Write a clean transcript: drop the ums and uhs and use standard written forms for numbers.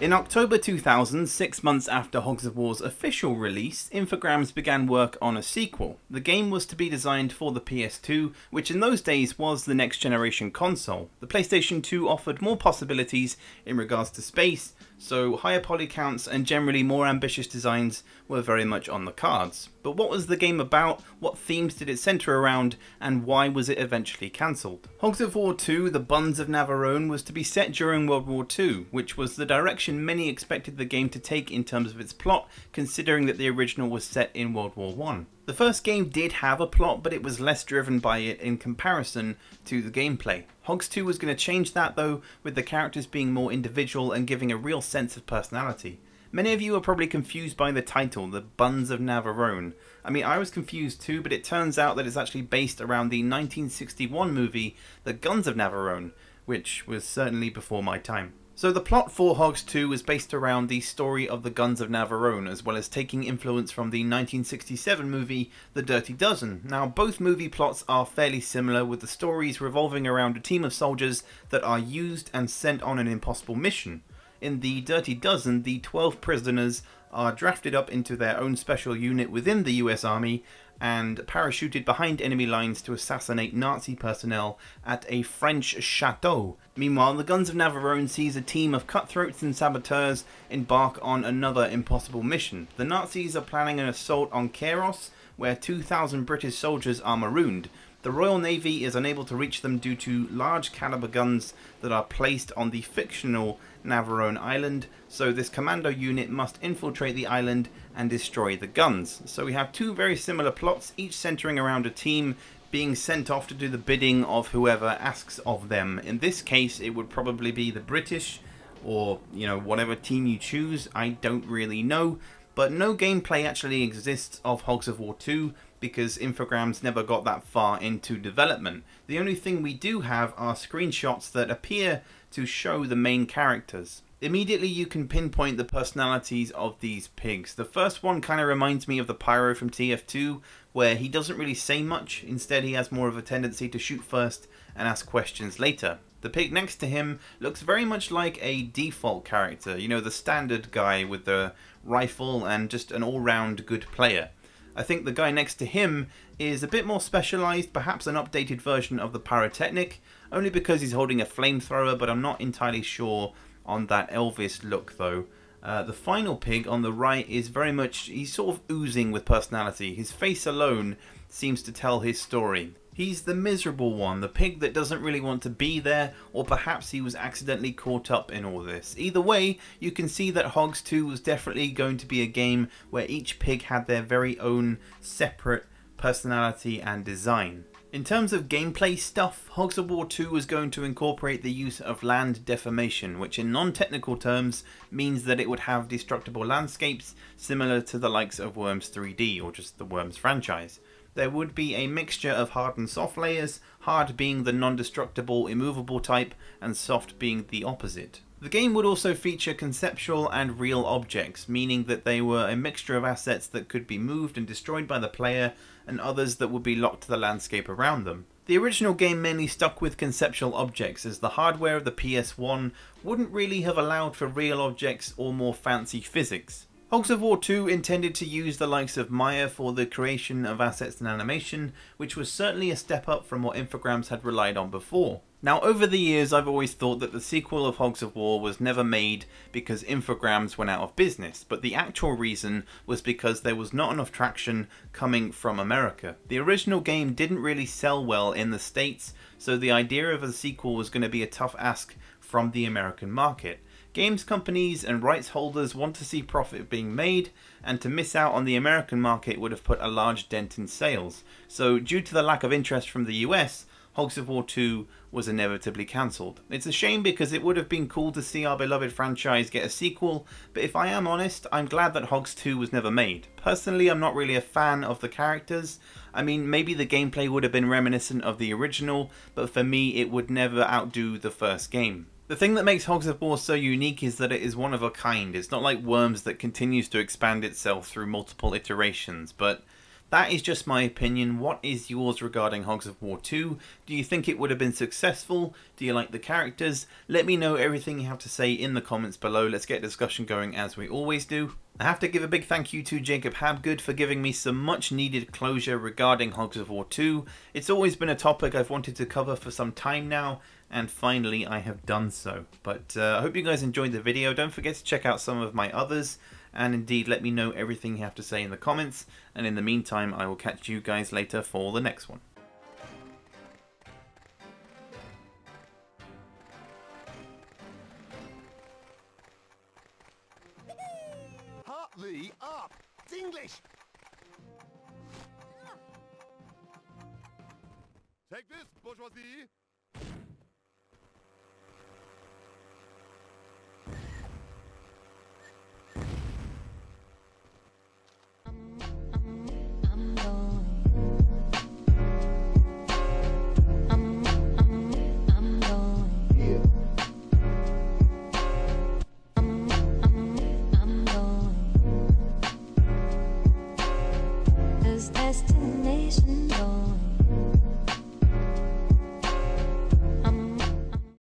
In October 2000, 6 months after Hogs of War's official release, Infogrames began work on a sequel. The game was to be designed for the PS2, which in those days was the next generation console. The PlayStation 2 offered more possibilities in regards to space, so higher poly counts and generally more ambitious designs were very much on the cards. But what was the game about, what themes did it centre around, and why was it eventually cancelled? Hogs of War 2, The Buns of Navarone was to be set during World War II, which was the direction many expected the game to take in terms of its plot, considering that the original was set in World War I. The first game did have a plot, but it was less driven by it in comparison to the gameplay. Hogs 2 was going to change that though, with the characters being more individual and giving a real sense of personality. Many of you are probably confused by the title, The Buns of Navarone. I mean, I was confused too, but it turns out that it's actually based around the 1961 movie, The Guns of Navarone, which was certainly before my time. So the plot for Hogs 2 was based around the story of the Guns of Navarone, as well as taking influence from the 1967 movie The Dirty Dozen. Now both movie plots are fairly similar, with the stories revolving around a team of soldiers that are used and sent on an impossible mission. In The Dirty Dozen, the 12 prisoners are drafted up into their own special unit within the US Army and parachuted behind enemy lines to assassinate Nazi personnel at a French chateau. Meanwhile, the Guns of Navarone sees a team of cutthroats and saboteurs embark on another impossible mission. The Nazis are planning an assault on Kairos, where 2,000 British soldiers are marooned. The Royal Navy is unable to reach them due to large caliber guns that are placed on the fictional Navarone Island, so this commando unit must infiltrate the island and destroy the guns. So we have two very similar plots, each centering around a team being sent off to do the bidding of whoever asks of them. In this case, it would probably be the British, or, you know, whatever team you choose. I don't really know. But no gameplay actually exists of Hogs of War 2 because Infogrames never got that far into development. The only thing we do have are screenshots that appear to show the main characters. Immediately you can pinpoint the personalities of these pigs. The first one kind of reminds me of the Pyro from TF2, where he doesn't really say much. Instead he has more of a tendency to shoot first and ask questions later. The pig next to him looks very much like a default character, you know, the standard guy with the rifle and just an all-round good player. I think the guy next to him is a bit more specialised, perhaps an updated version of the Pyrotechnic, only because he's holding a flamethrower, but I'm not entirely sure on that Elvis look though. The final pig on the right is very much, he's sort of oozing with personality. His face alone seems to tell his story. He's the miserable one, the pig that doesn't really want to be there, or perhaps he was accidentally caught up in all this. Either way, you can see that Hogs 2 was definitely going to be a game where each pig had their very own separate personality and design. In terms of gameplay stuff, Hogs of War 2 was going to incorporate the use of land deformation, which in non-technical terms means that it would have destructible landscapes similar to the likes of Worms 3D or just the Worms franchise. There would be a mixture of hard and soft layers, hard being the non-destructible immovable type and soft being the opposite. The game would also feature conceptual and real objects, meaning that they were a mixture of assets that could be moved and destroyed by the player and others that would be locked to the landscape around them. The original game mainly stuck with conceptual objects, as the hardware of the PS1 wouldn't really have allowed for real objects or more fancy physics. Hogs of War 2 intended to use the likes of Maya for the creation of assets and animation, which was certainly a step up from what Infogrames had relied on before. Now, over the years I've always thought that the sequel of Hogs of War was never made because Infogrames went out of business, but the actual reason was because there was not enough traction coming from America. The original game didn't really sell well in the States, so the idea of a sequel was going to be a tough ask from the American market. Games companies and rights holders want to see profit being made, and to miss out on the American market would have put a large dent in sales. So due to the lack of interest from the US, Hogs of War 2 was inevitably cancelled. It's a shame because it would have been cool to see our beloved franchise get a sequel, but if I am honest, I'm glad that Hogs 2 was never made. Personally, I'm not really a fan of the characters. I mean, maybe the gameplay would have been reminiscent of the original, but for me it would never outdo the first game. The thing that makes Hogs of War so unique is that it is one of a kind. It's not like Worms that continues to expand itself through multiple iterations, but That is just my opinion. What is yours regarding Hogs of War 2? Do you think it would have been successful? Do you like the characters? Let me know everything you have to say in the comments below. Let's get a discussion going as we always do. I have to give a big thank you to Jacob Habgood for giving me some much needed closure regarding Hogs of War 2. It's always been a topic I've wanted to cover for some time now, and finally I have done so. But I hope you guys enjoyed the video. Don't forget to check out some of my others, and indeed let me know everything you have to say in the comments, and in the meantime I will catch you guys later for the next one. Hartley up! It's English! Take this, bourgeoisie! Destination